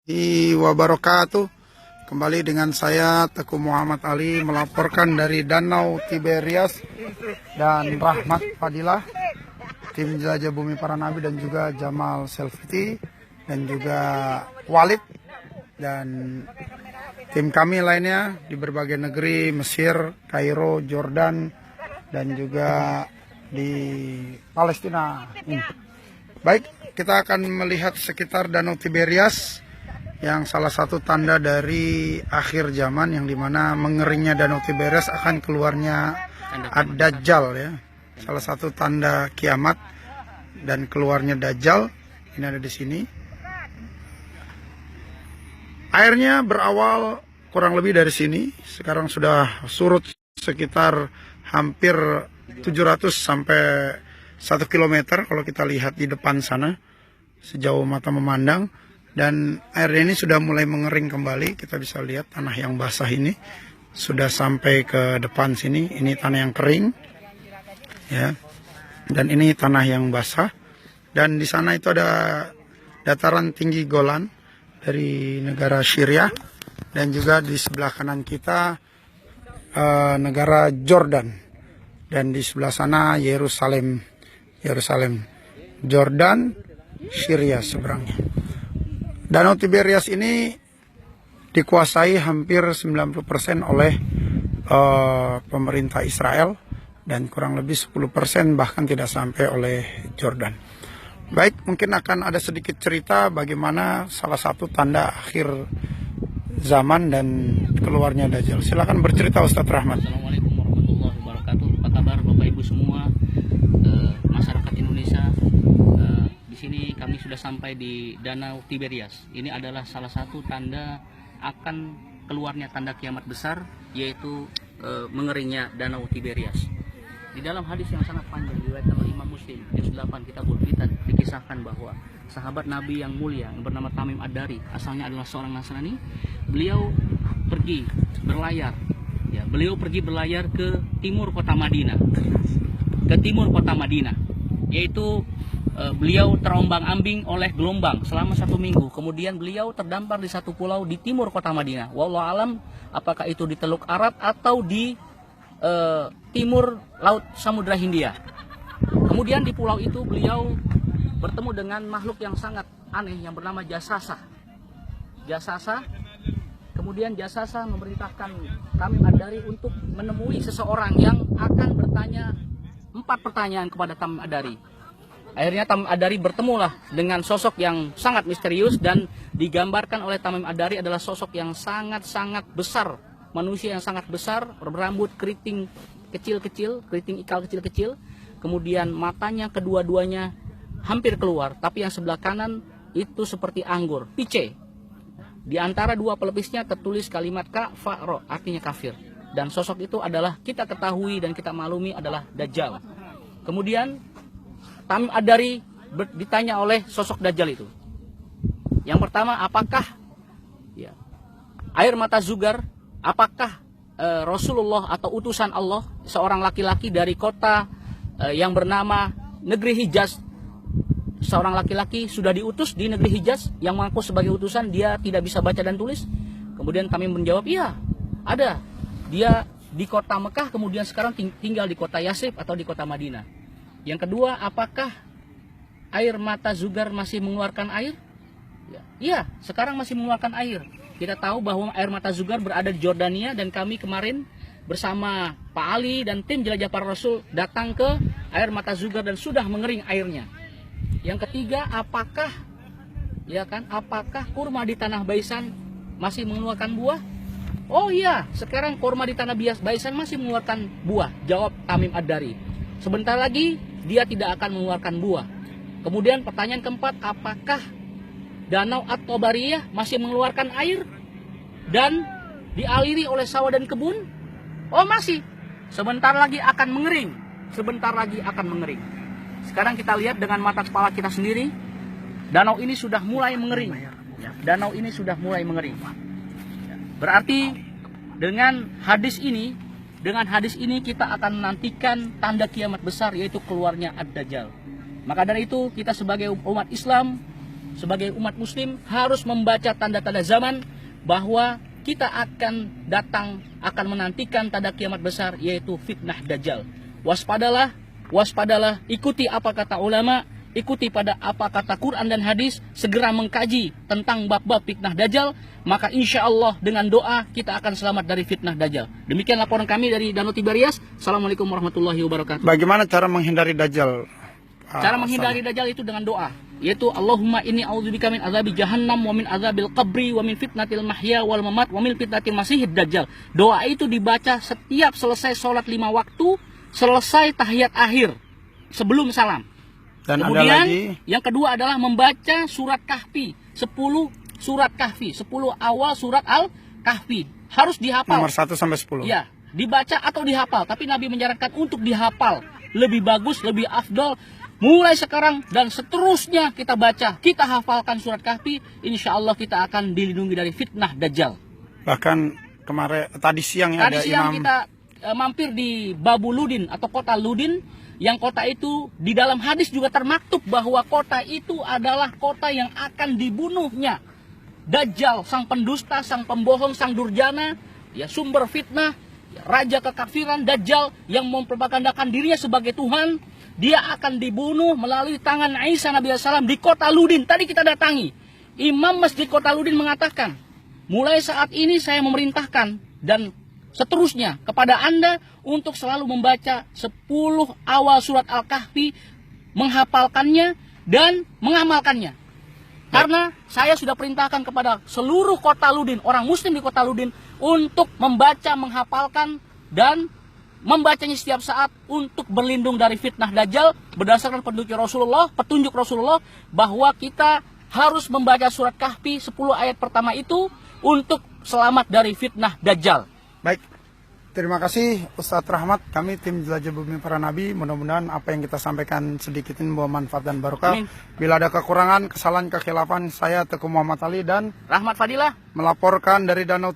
Wabarakatuh. Kembali dengan saya Teguh Muhammad Ali melaporkan dari Danau Tiberias dan Rahmat Fadilah, tim Jelajah Bumi Para Nabi, dan juga Jamal Selfiti, dan juga Walid, dan tim kami lainnya di berbagai negeri, Mesir, Kairo, Jordan, dan juga di Palestina. Baik, kita akan melihat sekitar Danau Tiberias, yang salah satu tanda dari akhir zaman, yang dimana mengeringnya Danau Tiberias akan keluarnya Ad-Dajjal, ya. Salah satu tanda kiamat dan keluarnya Dajjal ini ada di sini. Airnya berawal kurang lebih dari sini, sekarang sudah surut sekitar hampir 700 sampai 1 km kalau kita lihat di depan sana sejauh mata memandang. Dan air ini sudah mulai mengering kembali. Kita bisa lihat tanah yang basah ini sudah sampai ke depan sini. Ini tanah yang kering, ya. Dan ini tanah yang basah. Dan di sana itu ada dataran tinggi Golan dari negara Syria. Dan juga di sebelah kanan kita negara Jordan. Dan di sebelah sana Yerusalem, Jordan, Syria seberangnya. Danau Tiberias ini dikuasai hampir 90% oleh pemerintah Israel, dan kurang lebih 10% bahkan tidak sampai oleh Jordan. Baik, mungkin akan ada sedikit cerita bagaimana salah satu tanda akhir zaman dan keluarnya Dajjal. Silakan bercerita, Ustadz Rahmat. Assalamualaikum warahmatullahi wabarakatuh. Apa kabar Bapak Ibu semua, masyarakat Indonesia? Di sini kami sudah sampai di Danau Tiberias. Ini adalah salah satu tanda akan keluarnya tanda kiamat besar, yaitu mengeringnya Danau Tiberias. Di dalam hadis yang sangat panjang diriwayatkan oleh Imam Muslim, juz 8 Kitabul Fitan, dikisahkan bahwa sahabat Nabi yang mulia yang bernama Tamim Ad-Dari, asalnya adalah seorang Nasrani. Beliau pergi berlayar, ya, beliau pergi berlayar ke timur kota Madinah, yaitu beliau terombang-ambing oleh gelombang selama 1 minggu. Kemudian beliau terdampar di satu pulau di timur kota Madinah. Wallahu alam, apakah itu di Teluk Arab atau di timur Laut Samudra Hindia. Kemudian di pulau itu beliau bertemu dengan makhluk yang sangat aneh yang bernama Jasasa. Kemudian Jasasa memerintahkan Tamim Ad-Dari untuk menemui seseorang yang akan bertanya 4 pertanyaan kepada Tamim Ad-Dari. Akhirnya Tamim Ad-Dari bertemulah dengan sosok yang sangat misterius, dan digambarkan oleh Tamim Ad-Dari adalah sosok yang sangat-sangat besar, manusia yang sangat besar, berambut keriting kecil-kecil, keriting ikal kecil-kecil, kemudian matanya kedua-duanya hampir keluar, tapi yang sebelah kanan itu seperti anggur, pice. Di antara 2 pelepisnya tertulis kalimat kafaro, artinya kafir. Dan sosok itu adalah kita ketahui dan kita maklumi adalah Dajjal. Kemudian Tamim Ad-Dari ditanya oleh sosok Dajjal itu. Yang pertama, apakah air mata Zugar, apakah Rasulullah atau utusan Allah, seorang laki-laki dari kota yang bernama negeri Hijaz, seorang laki-laki sudah diutus di negeri Hijaz yang mengaku sebagai utusan, dia tidak bisa baca dan tulis? Kemudian Tamim menjawab, iya, ada. Dia di kota Mekah, kemudian sekarang tinggal di kota Yasrib atau di kota Madinah. Yang kedua, apakah air mata Zugar masih mengeluarkan air? Iya, sekarang masih mengeluarkan air. Kita tahu bahwa air mata Zugar berada di Jordania, dan kami kemarin bersama Pak Ali dan tim Jelajah Para Rasul datang ke air mata Zugar dan sudah mengering airnya. Yang ketiga, apakah kurma di tanah Baisan masih mengeluarkan buah? Oh iya, sekarang kurma di tanah Baisan masih mengeluarkan buah, jawab Tamim Ad-Dari. Sebentar lagi dia tidak akan mengeluarkan buah. Kemudian pertanyaan keempat, apakah Danau At-Tabariyah masih mengeluarkan air dan dialiri oleh sawah dan kebun? Oh masih. Sebentar lagi akan mengering. Sekarang kita lihat dengan mata kepala kita sendiri, danau ini sudah mulai mengering. Berarti dengan hadis ini kita akan menantikan tanda kiamat besar, yaitu keluarnya Ad-Dajjal. Maka dari itu kita sebagai umat Islam sebagai umat muslim harus membaca tanda-tanda zaman bahwa kita akan datang, akan menantikan tanda kiamat besar, yaitu fitnah Dajjal. Waspadalah, waspadalah, ikuti apa kata ulama, ikuti pada apa kata Quran dan hadis, segera mengkaji tentang bab-bab fitnah Dajjal, maka insya Allah dengan doa kita akan selamat dari fitnah Dajjal. Demikian laporan kami dari Danau Tiberias. Assalamualaikum warahmatullahi wabarakatuh. Bagaimana cara menghindari Dajjal? Cara menghindari Dajjal itu dengan doa, yaitu Allahumma inni a'udzubika min azabi jahannam wa min azabil qabri wa min fitnatil mahya wal mamat wa min fitnatil masihid dajjal. Doa itu dibaca setiap selesai sholat 5 waktu, selesai tahiyat akhir sebelum salam. Dan kemudian ada lagi, yang kedua adalah membaca surat Kahfi, 10 surat Kahfi, 10 awal surat Al-Kahfi. Harus dihafal. nomor 1 sampai 10. Ya, dibaca atau dihafal, tapi Nabi menyarankan untuk dihafal. Lebih bagus, lebih afdol. Mulai sekarang dan seterusnya kita baca, kita hafalkan surat Kahfi, insya Allah kita akan dilindungi dari fitnah Dajjal. Bahkan kemarin tadi siang Tadi ada siang imam kita mampir di Babu Ludin atau kota Ludin, yang kota itu di dalam hadis juga termaktub bahwa kota itu adalah kota yang akan dibunuhnya Dajjal, sang pendusta, sang pembohong, sang durjana, ya sumber fitnah, ya, raja kekafiran Dajjal yang mempropagandakan dirinya sebagai Tuhan. Dia akan dibunuh melalui tangan Isa Nabi SAW di kota Ludin. Tadi kita datangi. Imam Masjid Kota Ludin mengatakan, mulai saat ini saya memerintahkan dan seterusnya kepada Anda untuk selalu membaca 10 awal surat Al-Kahfi, menghafalkannya dan mengamalkannya. Karena saya sudah perintahkan kepada seluruh kota Ludin, orang muslim di kota Ludin, untuk membaca, menghafalkan dan membacanya setiap saat untuk berlindung dari fitnah Dajjal berdasarkan petunjuk Rasulullah bahwa kita harus membaca surat Kahfi 10 ayat pertama itu untuk selamat dari fitnah Dajjal. Baik, terima kasih Ustadz Rahmat. Kami tim Jelajah Bumi Para Nabi, mudah-mudahan apa yang kita sampaikan sedikit ini membawa manfaat dan barokah. Amin. Bila ada kekurangan, kesalahan, kekhilafan, saya Teguh Muhammad Ali dan Rahmat Fadilah melaporkan dari Danau